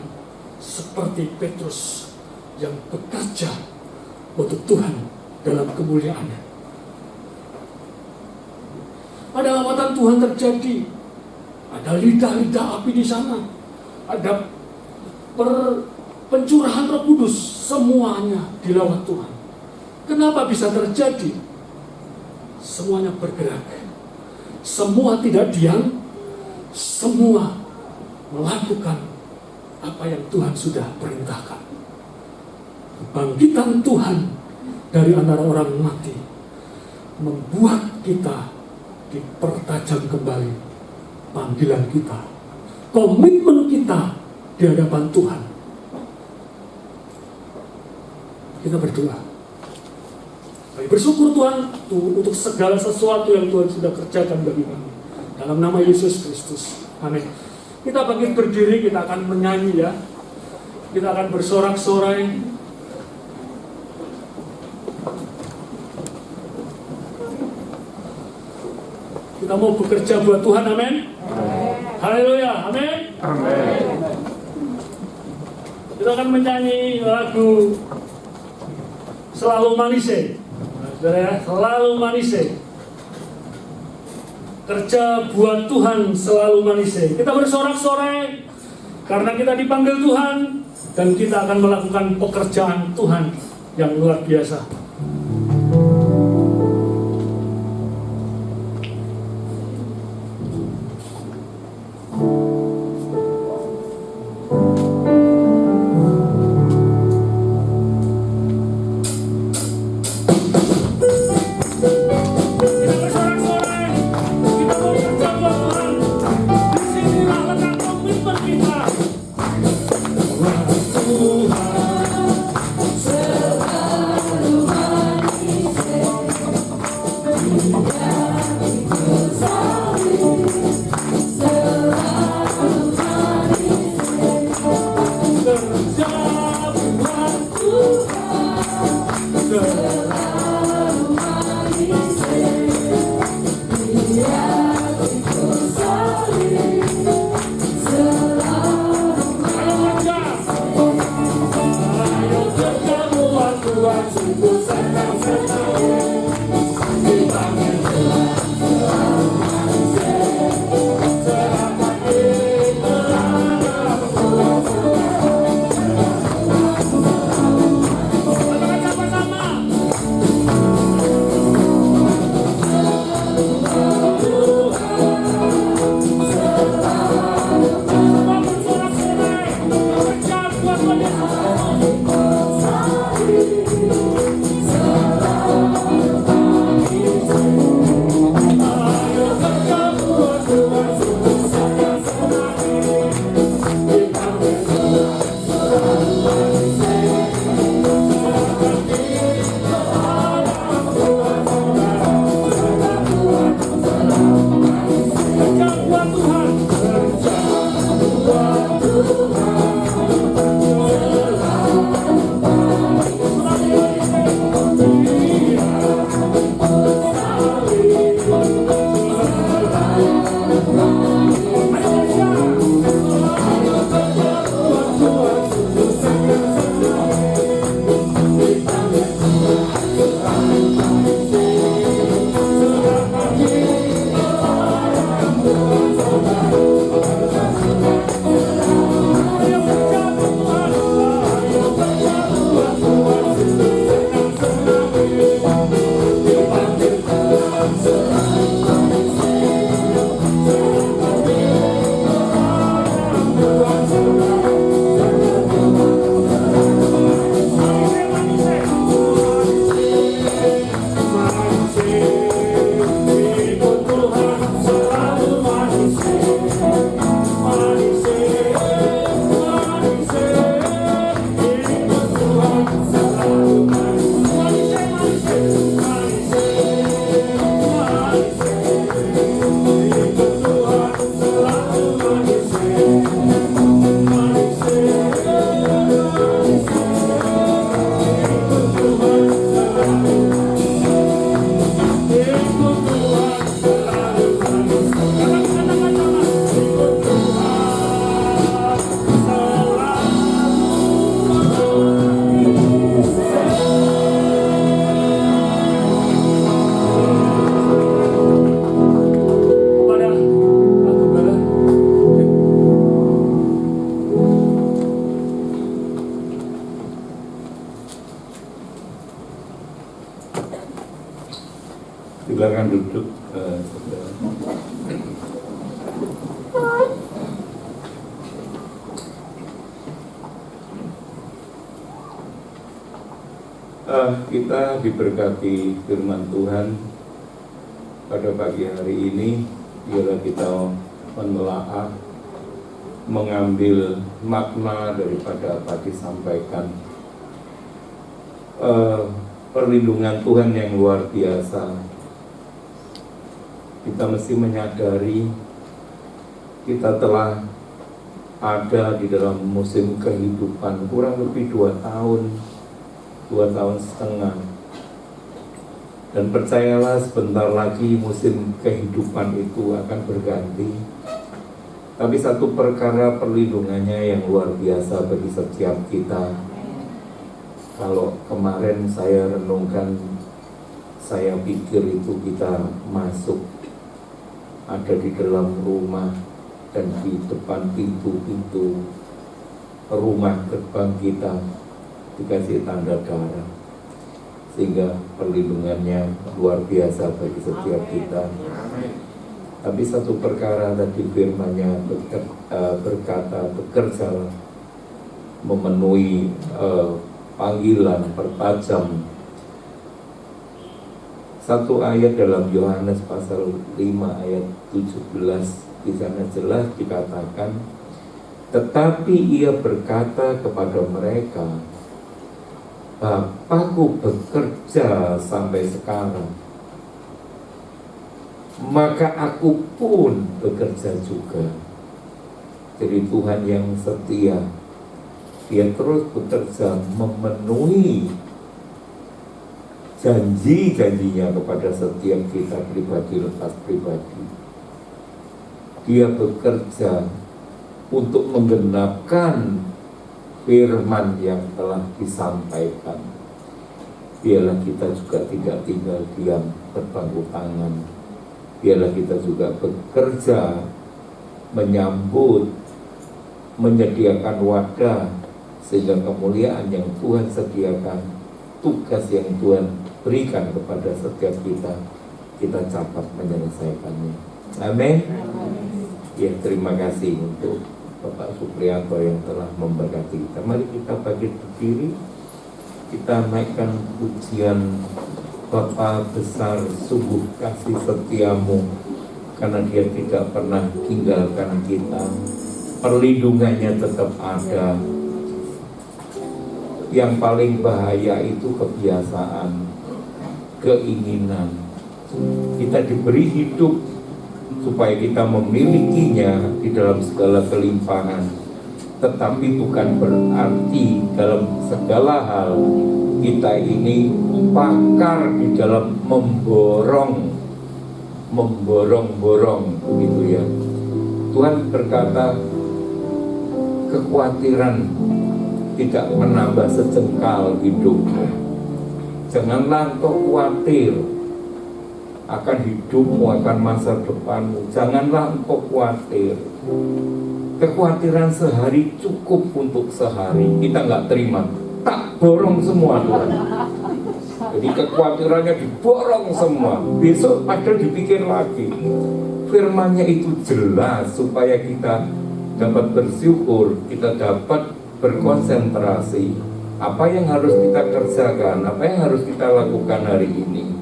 seperti Petrus yang bekerja untuk Tuhan dalam kemuliaannya. Ada lawatan Tuhan terjadi. Ada lidah-lidah api di sana. Ada pencurahan Roh Kudus. Semuanya dilawat Tuhan. Kenapa bisa terjadi? Semuanya bergerak. Semua tidak diam. Semua melakukan apa yang Tuhan sudah perintahkan. Kebangkitan Tuhan dari antara orang mati membuat kita dipertajam kembali panggilan kita, komitmen kita di hadapan Tuhan. Kita berdoa. Kami bersyukur Tuhan untuk segala sesuatu yang Tuhan sudah kerjakan bagi kami. Dalam nama Yesus Kristus. Amin. Kita bangkit berdiri, kita akan menyanyi ya. Kita akan bersorak-sorai. Kita mau bekerja buat Tuhan, amin. Haleluya, amin. Kita akan menyanyi lagu Selalu Manise. Saudara ya, selalu manise. Kerja buat Tuhan selalu manise. Kita bersorak-sorai karena kita dipanggil Tuhan, dan kita akan melakukan pekerjaan Tuhan yang luar biasa. Selalu duduk, saudara. Kita diberkati firman Tuhan pada pagi hari ini. Biarlah kita menelaah, mengambil makna daripada apa disampaikan. Perlindungan Tuhan yang luar biasa. Kita mesti menyadari kita telah ada di dalam musim kehidupan kurang lebih 2 tahun setengah. Dan percayalah, sebentar lagi musim kehidupan itu akan berganti. Tapi satu perkara perlindungannya yang luar biasa bagi setiap kita. Kalau kemarin saya renungkan, saya pikir itu kita masuk, ada di dalam rumah dan di depan pintu-pintu rumah gerbang kita dikasih tanda darah, sehingga perlindungannya luar biasa bagi setiap kita. Tapi satu perkara tadi firman-Nya berkata, bekerjalah memenuhi panggilan, pertajam. Satu ayat dalam Yohanes pasal 5 ayat 17, di sana jelas dikatakan, tetapi ia berkata kepada mereka, Bapakku bekerja sampai sekarang, maka aku pun bekerja juga. Jadi Tuhan yang setia, Dia terus bekerja memenuhi janji-janjinya kepada setiap kita pribadi lepas pribadi. Dia bekerja untuk menggenapkan firman yang telah disampaikan. Biarlah kita juga tidak tinggal diam berpangku tangan. Biarlah kita juga bekerja menyambut, menyediakan wadah, sehingga kemuliaan yang Tuhan sediakan, tugas yang Tuhan berikan kepada setiap kita capat menyelesaikannya. Amin. Ya, terima kasih untuk Bapak Supriyanto yang telah memberkati kita. Mari kita bangkit berdiri, kita naikkan pujian Bapa besar, sungguh kasih setiamu, karena Dia tidak pernah tinggalkan kita, perlindungannya tetap ada. Yang paling bahaya itu kebiasaan, keinginan. Kita diberi hidup supaya kita memilikinya di dalam segala kelimpahan, tetapi bukan berarti dalam segala hal kita ini pakar di dalam memborong gitu ya. Tuhan berkata, kekhawatiran tidak menambah sejengkal hidupmu. Janganlah engkau khawatir akan hidupmu, akan masa depanmu. Janganlah engkau khawatir. Kekhawatiran sehari cukup untuk sehari. Kita nggak terima, tak borong semua Tuhan. Jadi kekhawatirannya diborong semua. Besok padahal dipikir lagi. Firman-Nya itu jelas supaya kita dapat bersyukur, kita dapat berkonsentrasi. Apa yang harus kita kerjakan, apa yang harus kita lakukan hari ini.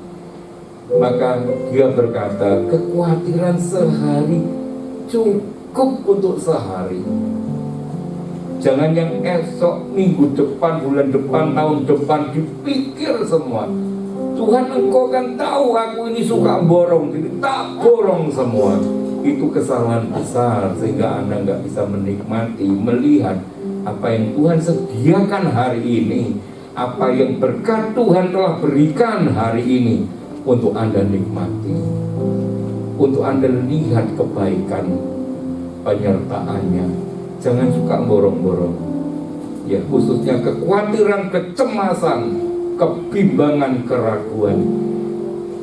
Maka Dia berkata, kekhawatiran sehari cukup untuk sehari. Jangan yang esok, minggu depan, bulan depan, tahun depan dipikir semua. Tuhan, engkau kan tahu aku ini suka borong, jadi tak borong semua. Itu kesalahan besar, sehingga Anda nggak bisa menikmati, melihat apa yang Tuhan sediakan hari ini, apa yang berkat Tuhan telah berikan hari ini untuk Anda nikmati, untuk Anda lihat kebaikan penyertaannya. Jangan suka borong-borong. Ya, khususnya kekhawatiran, kecemasan, kebimbangan, keraguan.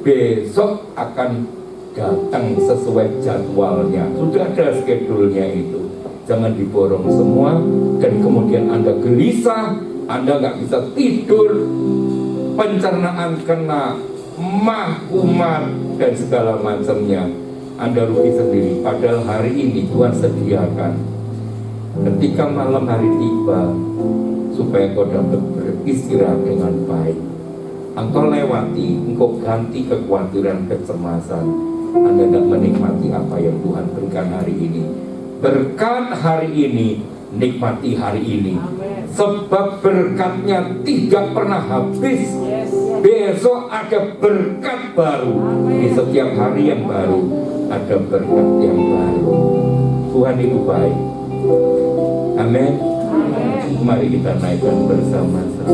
Besok akan datang sesuai jadwalnya. Sudah ada schedule-nya itu. Jangan diborong semua, dan kemudian Anda gelisah, Anda nggak bisa tidur, pencernaan kena, mah kumat, dan segala macamnya, Anda rugi sendiri. Padahal hari ini Tuhan sediakan ketika malam hari tiba, supaya kau dapat beristirahat dengan baik. Engkau lewati, engkau ganti kekhawatiran, kecemasan. Anda tidak menikmati apa yang Tuhan berikan hari ini. Berkat hari ini, nikmati hari ini. Sebab berkatnya tidak pernah habis. Besok ada berkat baru. Di setiap hari yang baru ada berkat yang baru. Tuhan itu baik. Amin. Mari kita naikkan bersama-sama.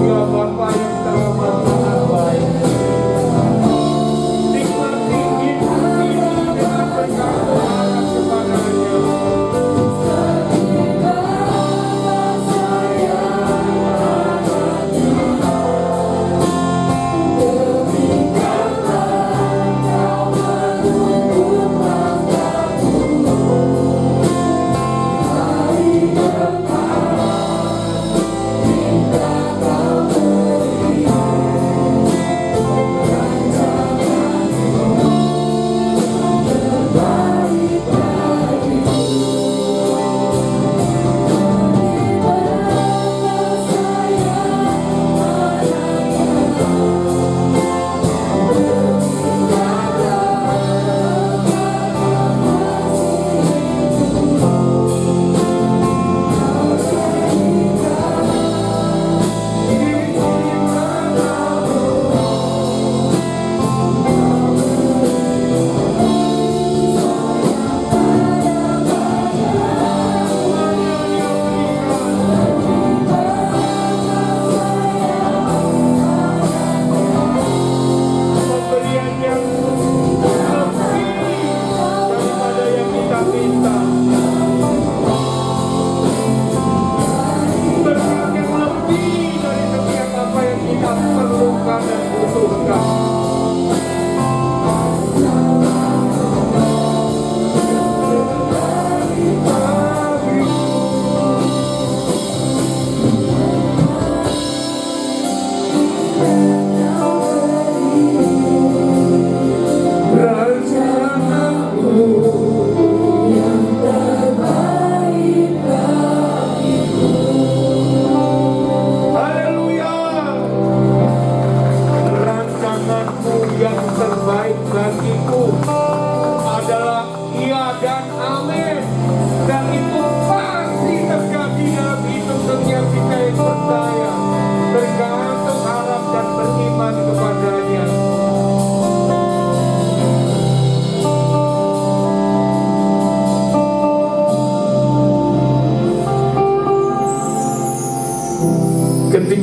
Ya Bapa yang terhormat, Tuhan baik.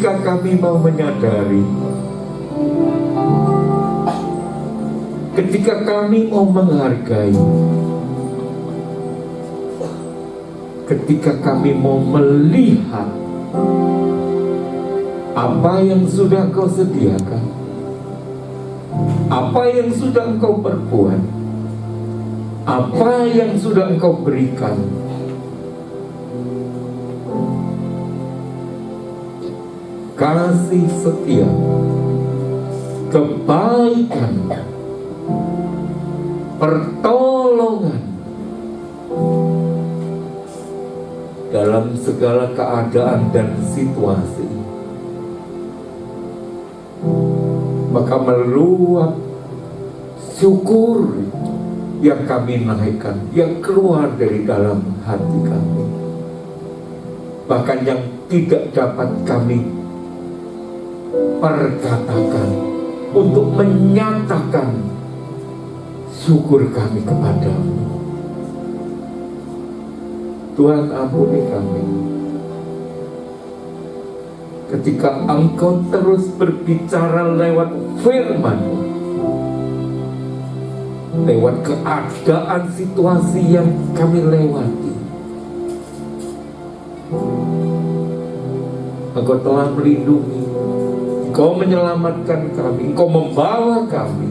ketika kami mau menyadari, ketika kami mau menghargai, ketika kami mau melihat apa yang sudah Engkau sediakan, apa yang sudah Engkau perbuat, apa yang sudah Engkau berikan. Kasih setia, kebaikan, pertolongan dalam segala keadaan dan situasi, maka meluap syukur yang kami naikkan, yang keluar dari dalam hati kami, bahkan yang tidak dapat kami perkatakan untuk menyatakan syukur kami kepadamu. Tuhan, ampuni kami ketika Engkau terus berbicara lewat firman-Mu, lewat keadaan situasi yang kami lewati. Engkau telah melindungi, Engkau menyelamatkan kami, Engkau membawa kami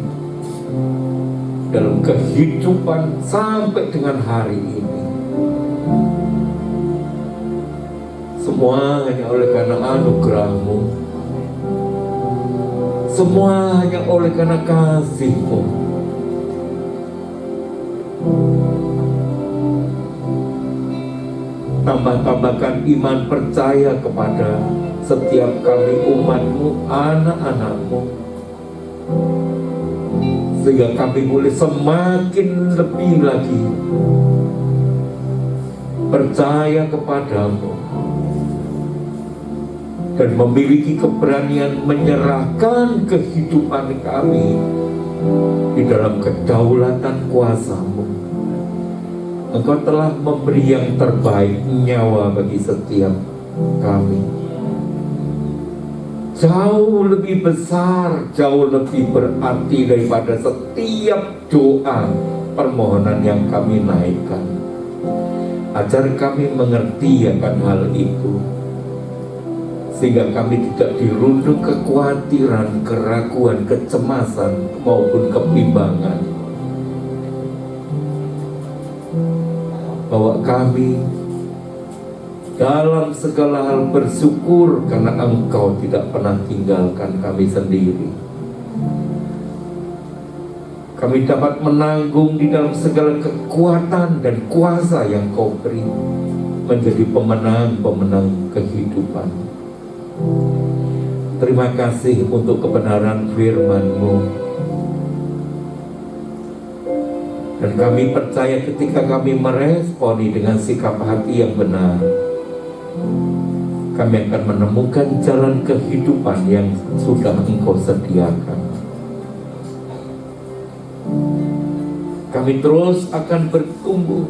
dalam kehidupan sampai dengan hari ini. Semua hanya oleh karena anugerah-Mu, semua hanya oleh karena kasih-Mu. Tambah-tambahkan iman percaya kepada setiap kami umat-Mu, anak-anak-Mu, sehingga kami boleh semakin lebih lagi percaya kepadamu dan memiliki keberanian menyerahkan kehidupan kami di dalam kedaulatan kuasa-Mu. Engkau telah memberi yang terbaik, nyawa bagi setiap kami. Jauh lebih besar, jauh lebih berarti daripada setiap doa permohonan yang kami naikkan. Ajar kami mengerti akan hal itu, sehingga kami tidak dirundung kekhawatiran, keraguan, kecemasan maupun kebimbangan, bahwa kami dalam segala hal bersyukur karena Engkau tidak pernah tinggalkan kami sendiri. Kami dapat menanggung di dalam segala kekuatan dan kuasa yang Kau beri, menjadi pemenang-pemenang kehidupan. Terima kasih untuk kebenaran firman-Mu. Dan kami percaya ketika kami meresponi dengan sikap hati yang benar, kami akan menemukan jalan kehidupan yang sudah Engkau sediakan. Kami terus akan bertumbuh,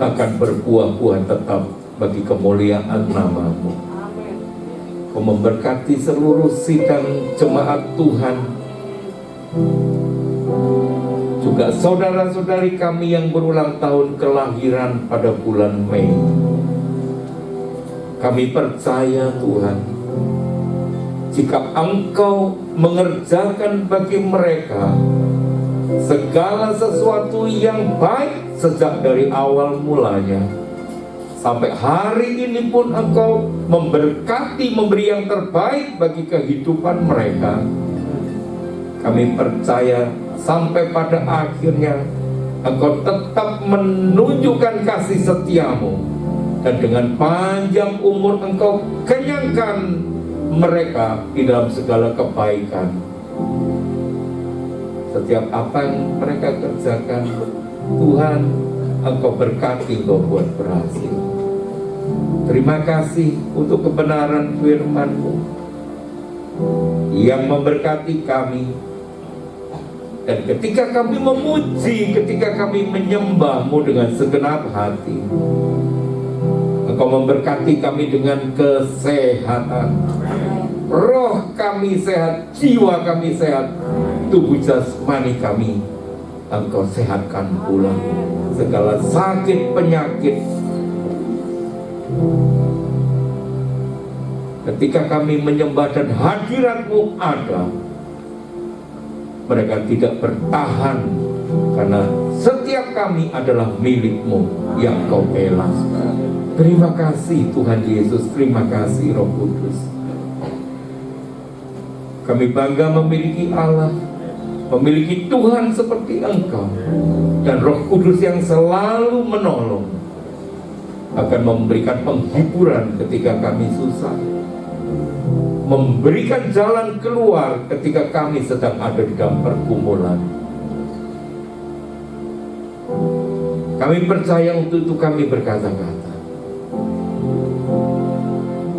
akan berbuah-buah tetap bagi kemuliaan nama-Mu. Kau memberkati seluruh sidang jemaat Tuhan, juga saudara-saudari kami yang berulang tahun kelahiran pada bulan Mei. Kami percaya Tuhan, jika Engkau mengerjakan bagi mereka segala sesuatu yang baik sejak dari awal mulanya, sampai hari ini pun Engkau memberkati, memberi yang terbaik bagi kehidupan mereka. Kami percaya sampai pada akhirnya Engkau tetap menunjukkan kasih setia-Mu, dan dengan panjang umur Engkau kenyangkan mereka di dalam segala kebaikan. Setiap apa yang mereka kerjakan, Tuhan, Engkau berkati, Engkau buat berhasil. Terima kasih untuk kebenaran firman-Mu yang memberkati kami. Dan ketika kami memuji, ketika kami menyembah-Mu dengan segenap hati, Engkau memberkati kami dengan kesehatan. Roh kami sehat, jiwa kami sehat, tubuh jasmani kami Engkau sehatkan pula. Segala sakit penyakit, ketika kami menyembah dan hadirat-Mu ada, mereka tidak bertahan, karena setiap kami adalah milik-Mu yang Kau bela. Terima kasih Tuhan Yesus, terima kasih Roh Kudus. Kami bangga memiliki Allah, memiliki Tuhan seperti Engkau, dan Roh Kudus yang selalu menolong, akan memberikan penghiburan ketika kami susah, memberikan jalan keluar ketika kami sedang ada di dalam pergumulan. Kami percaya untuk itu kami berkata-kata.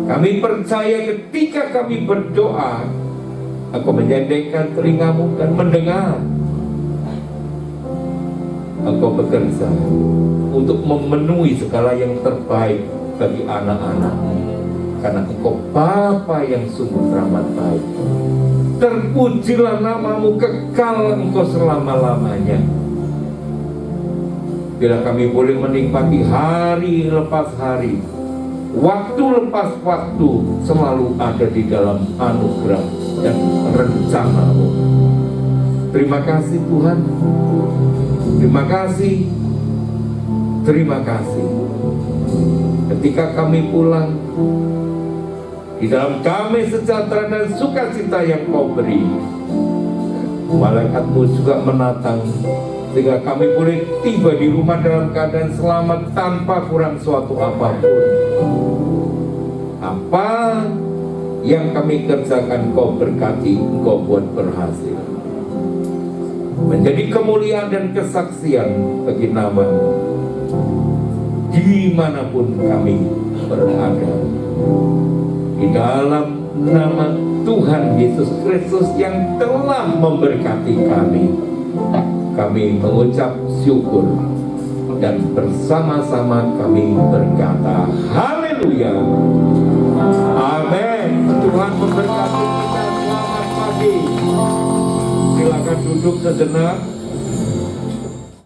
Kami percaya ketika kami berdoa, Engkau menyendengkan telinga-Mu dan mendengar. Engkau bekerja untuk memenuhi segala yang terbaik bagi anak-anak-Mu, karena Engkau Bapa yang sungguh teramat baik. Terpujilah nama-Mu, kekal Engkau selama-lamanya. Bila kami boleh menikmati hari lepas hari, waktu lepas waktu, selalu ada di dalam anugerah dan rencana-Mu. Terima kasih Tuhan. Terima kasih. Terima kasih. Ketika kami pulang, di dalam damai sejahtera dan sukacita yang Kau beri, malaikat-Mu juga menatang, sehingga kami boleh tiba di rumah dalam keadaan selamat tanpa kurang suatu apapun. Apa yang kami kerjakan Kau berkati, Kau buat berhasil, menjadi kemuliaan dan kesaksian bagi nama-Mu dimanapun kami berada. Di dalam nama Tuhan Yesus Kristus yang telah memberkati kami mengucap syukur, dan bersama-sama kami berkata haleluya, amin. Tuhan memberkati kita. Selamat pagi. Silakan duduk sejenak.